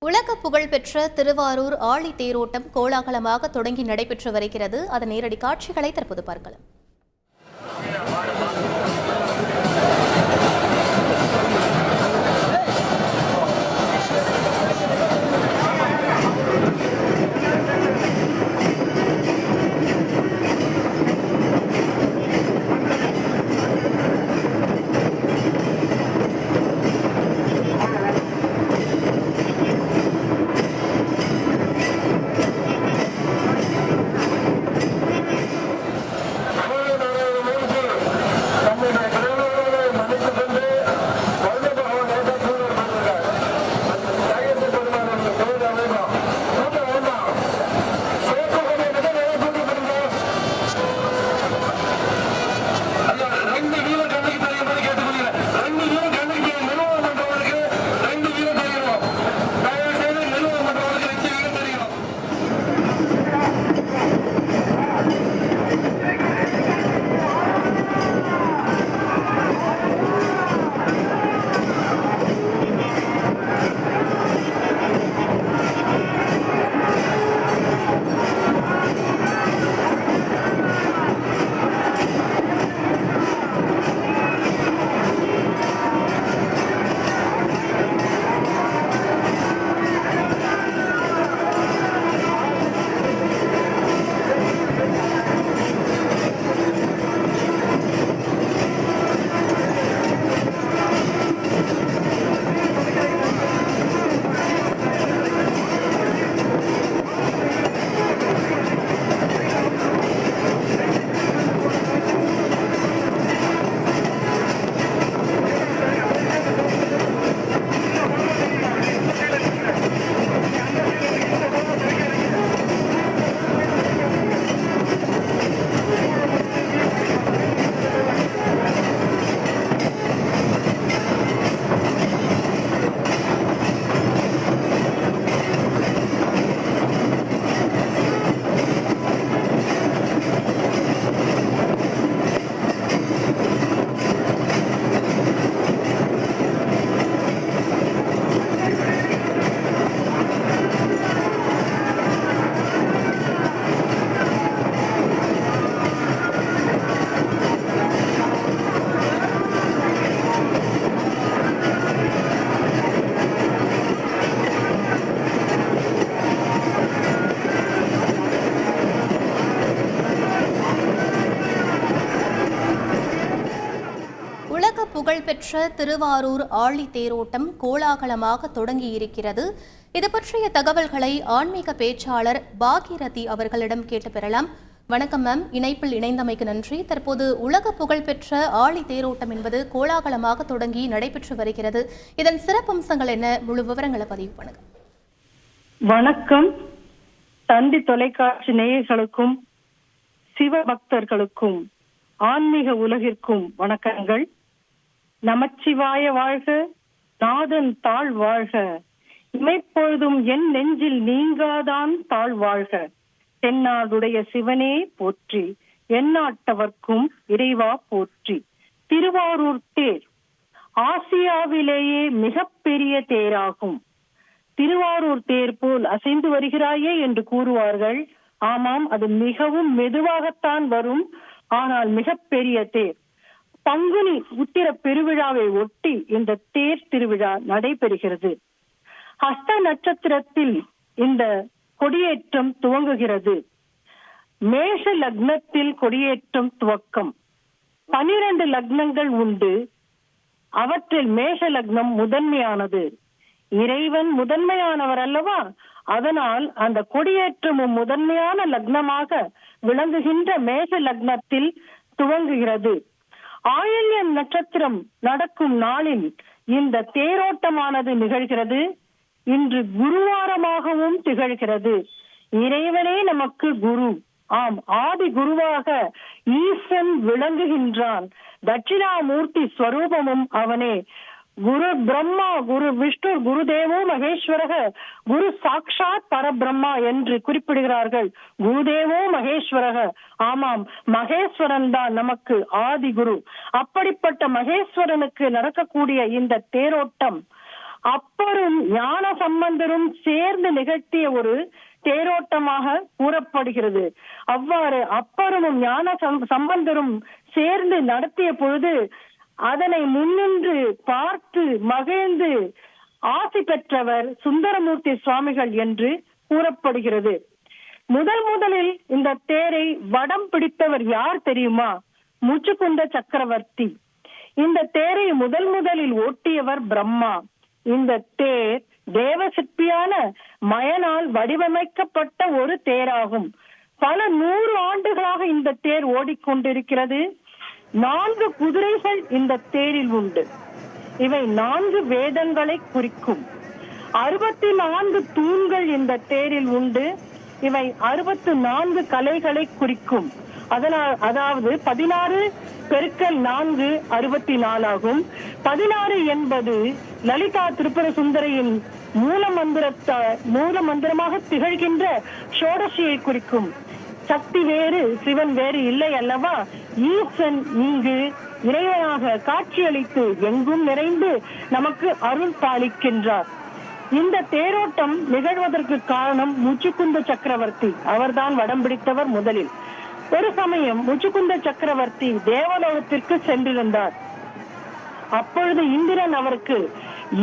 உலக புகழ்பெற்ற திருவாரூர் ஆழி தேரோட்டம் கோலாகலமாக தொடங்கி நடைபெற்று வருகிறது. அதன் நேரடி காட்சிகளை தற்போது பார்க்கலாம். உலக புகழ்பெற்ற திருவாரூர் ஆழி தேரோட்டம் கோலாகலமாக தொடங்கியிருக்கிறது. இது பற்றிய தகவல்களை ஆன்மீக பேச்சாளர் பாகிரதி அவர்களிடம் கேட்டு பெறலாம். வணக்கம் மேம், இணைப்பில் இணைந்தமைக்கு நன்றி. தற்போது உலக புகழ்பெற்ற ஆழி தேரோட்டம் என்பது கோலாகலமாக தொடங்கி நடைபெற்று வருகிறது. இதன் சிறப்பம்சங்கள் என்ன? முழு விவரங்களை பதிவு பண்ணுங்க. வணக்கம். தந்தி தொலைக்காட்சி நேயர்களுக்கும் சிவபக்தர்களுக்கும் ஆன்மீக உலகிற்கும் வணக்கங்கள். நமச்சிவாய வாழ்க, நாதன் தாழ் வாழ்க, இமைப்பொழுதும் என் நெஞ்சில் நீங்காதான் தாழ் வாழ்க, தென்னாடுடைய சிவனே போற்றி, எந்நாட்டவர்க்கும் இறைவா போற்றி. திருவாரூர் தேர் ஆசியாவிலேயே மிகப்பெரிய தேராகும். திருவாரூர் தேர் போல் அசைந்து வருகிறாயே என்று கூறுவார்கள். ஆமாம், அது மிகவும் மெதுவாகத்தான் வரும், ஆனால் மிகப்பெரிய தேர். பங்குனி உத்திர பெருவிழாவை ஒட்டி இந்த தேர் திருவிழா நடைபெறுகிறது. ஹஸ்த நட்சத்திரத்தில் இந்த கொடியேற்றம் துவங்குகிறது. மேஷ லக்னத்தில் கொடியேற்றம் துவக்கம். 12 லக்னங்கள் உண்டு. அவற்றில் மேஷ லக்னம் முதன்மையானது. இறைவன் முதன்மையானவர் அல்லவா? அதனால் அந்த கொடியேற்றமும் முதன்மையான லக்னமாக விளங்குகின்ற மேஷ லக்னத்தில் துவங்குகிறது. ஆயில்யம் நட்சத்திரம் நடக்கும் நாளில் இந்த தேரோட்டமானது நிகழ்கிறது. இன்று குருவாரமாகவும் திகழ்கிறது. இறைவனே நமக்கு குரு. ஆம், ஆதி குருவாக ஈசன் விளங்குகின்றான். தட்சிணாமூர்த்தி ஸ்வரூபமும் அவனே. குரு பிரம்மா, குரு விஷ்ணு, குருதேவோ மகேஸ்வரக, குரு சாக்ஷாத் பரபிரம்மா என்று குறிப்பிடுகிறார்கள். குருதேவோ மகேஸ்வரக. ஆமாம், மகேஸ்வரன் தான் நமக்கு ஆதி குரு. அப்படிப்பட்ட மகேஸ்வரனுக்கு நடக்கக்கூடிய இந்த தேரோட்டம் அப்பரும் ஞான சம்பந்தரும் சேர்ந்து நிகழ்த்திய ஒரு தேரோட்டமாக கூறப்படுகிறது. அவ்வாறு அப்பரும் ஞான சம்பந்தரும் சேர்ந்து நடத்திய பொழுது அதனை முன்னின்று பார்த்து மகிழ்ந்து ஆசி பெற்றவர் சுந்தரமூர்த்தி சுவாமிகள் என்று கூறப்படுகிறது. முதலில் இந்த தேரை வடம் பிடித்தவர் யார் தெரியுமா? முச்சுக்குந்த சக்கரவர்த்தி. இந்த தேரை முதலில் ஓட்டியவர் பிரம்மா. இந்த தேர் தேவ சிற்பியான மயனால் வடிவமைக்கப்பட்ட ஒரு தேராகும். பல 100 ஆண்டுகளாக இந்த தேர் ஓடிக்கொண்டிருக்கிறது. 4 குதிரைகள் இந்த தேரில் உண்டு. இவை 4 வேதங்களை குறிக்கும். 64 தூண்கள் இந்த தேரில் உண்டு. இவை 64 கலைகளை குறிக்கும். அதாவது 16 பெருக்கல் 4 64 ஆகும். 16 என்பது லலிதா திரிபுர சுந்தரியின் மூல மந்திரமாக திகழ்கின்ற ஷோடசியை குறிக்கும். சக்தி வேறு சிவன் வேறு இல்லை அல்லவா? ஈசன் இங்கு இறைவனாக காட்சியளித்து எங்கும் நிறைந்து நமக்கு அருள் பாலிக்கின்றார். இந்த தேரோட்டம் நிகழ்வதற்கு காரணம் முச்சுக்குந்த சக்கரவர்த்தி. அவர்தான் வடம் பிடித்தவர் முதலில். ஒரு சமயம் முச்சுக்குந்த சக்கரவர்த்தி தேவலோகத்திற்கு சென்றிருந்தார். அப்பொழுது இந்திரன் அவருக்கு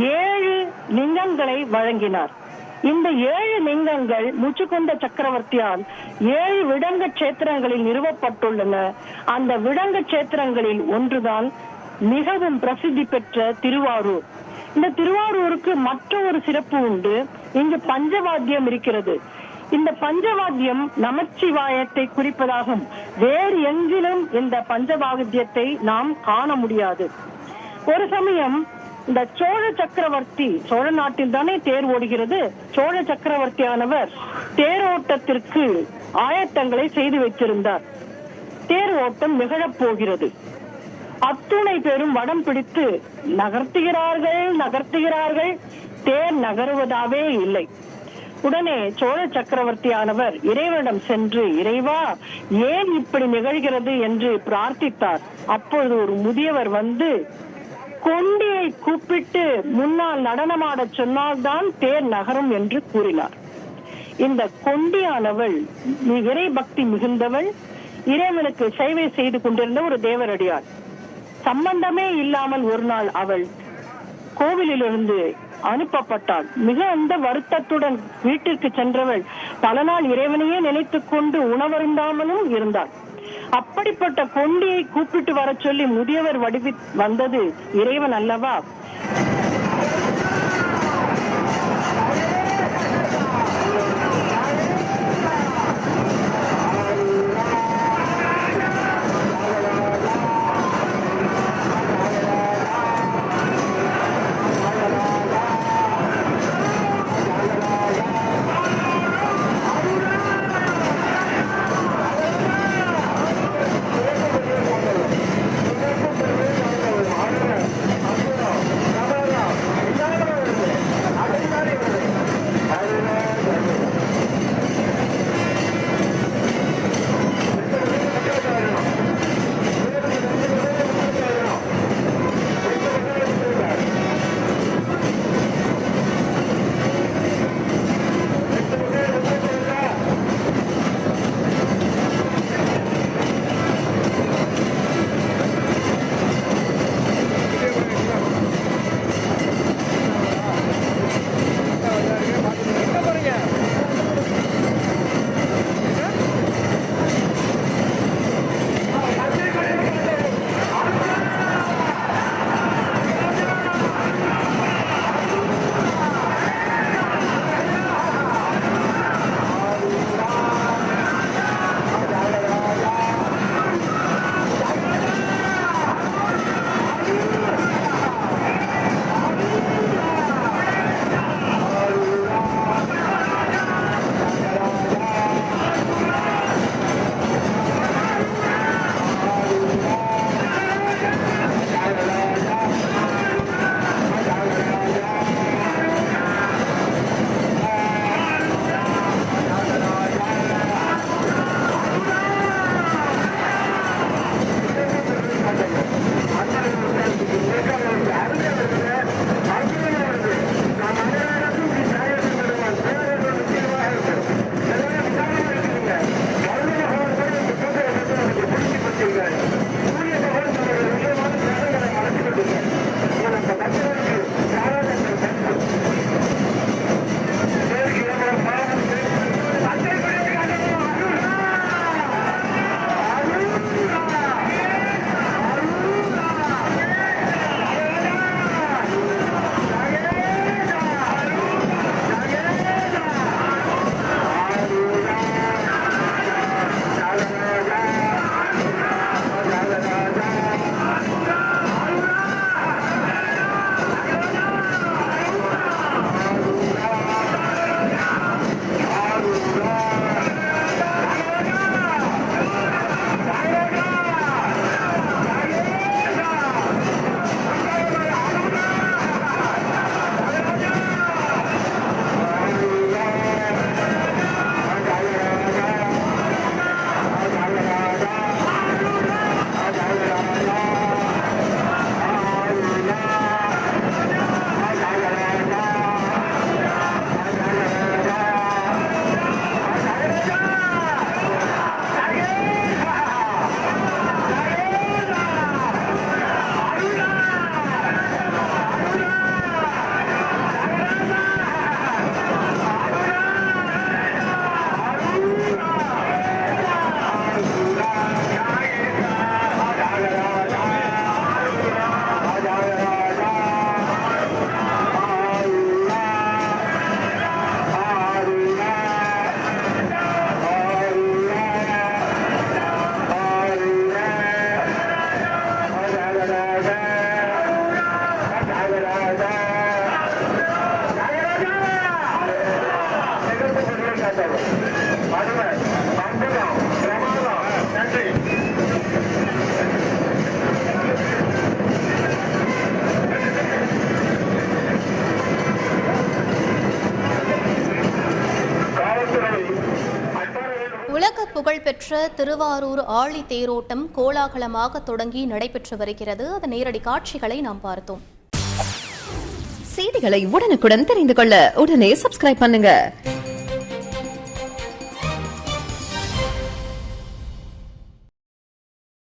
7 லிங்கங்களை வழங்கினார். இந்த 7 லிங்கங்கள் முச்சுக்குந்த சக்கரவர்த்தியால் 7 விடங்க கஷேத்திரங்களில் நிறுவப்பட்டுள்ளன. அந்த விடங்க கஷேத்திரங்களில் ஒன்றுதான் மிகவும் பிரசித்தி பெற்ற திருவாரூர். இந்த திருவாரூருக்கு மற்ற ஒரு சிறப்பு உண்டு. இங்கு பஞ்சவாத்தியம் இருக்கிறது. இந்த பஞ்சவாத்தியம் நமச்சிவாயத்தை குறிப்பதாகும். வேறு எங்கிலும் இந்த பஞ்சவாத்தியத்தை நாம் காண முடியாது. ஒரு சமயம் இந்த சோழ நாட்டில் தானே தேர் ஓடுகிறது. சோழ சக்கரவர்த்தியானவர் தேரோட்டத்திற்கு ஆயத்தங்களை செய்து வைத்திருந்தார். தேர் ஓட்டம் நிகழப் போகிறது. அத்துணை பேரும் வடம் பிடித்து நகர்த்துகிறார்கள். தேர் நகருவதாவே இல்லை. உடனே சோழ சக்கரவர்த்தியானவர் இறைவனிடம் சென்று, இறைவா, ஏன் இப்படி நிகழ்கிறது என்று பிரார்த்தித்தார். அப்பொழுது ஒரு முதியவர் வந்து கொண்டியை கூப்பிட்டு முன்னால் நடனமாட சொன்னால்தான் தேர் நகரும் என்று கூறினார். இந்த கொண்டியானவள் இறை பக்தி மிகுந்தவள், இறைவனுக்கு சேவை செய்து கொண்டிருந்த ஒரு தேவரடியார். சம்பந்தமே இல்லாமல் ஒரு நாள் அவள் கோவிலிலிருந்து அனுப்பப்பட்டாள். மிகுந்த வருத்தத்துடன் வீட்டிற்கு சென்றவள் பல நாள் இறைவனையே நினைத்துக் கொண்டு உணவருந்தாமலும் இருந்தாள். அப்படிப்பட்ட கொண்டியை கூப்பிட்டு வர சொல்லி முதியவர் வந்தது இறைவன் அல்லவா? உலக புகழ்பெற்ற திருவாரூர் ஆழி தேரோட்டம் கோலாகலமாக தொடங்கி நடைபெற்று வருகிறது. அதன் நேரடி காட்சிகளை நாம் பார்த்தோம். செய்திகளை உடனுக்குடன் தெரிந்து கொள்ள உடனே சப்ஸ்கிரைப் பண்ணுங்க.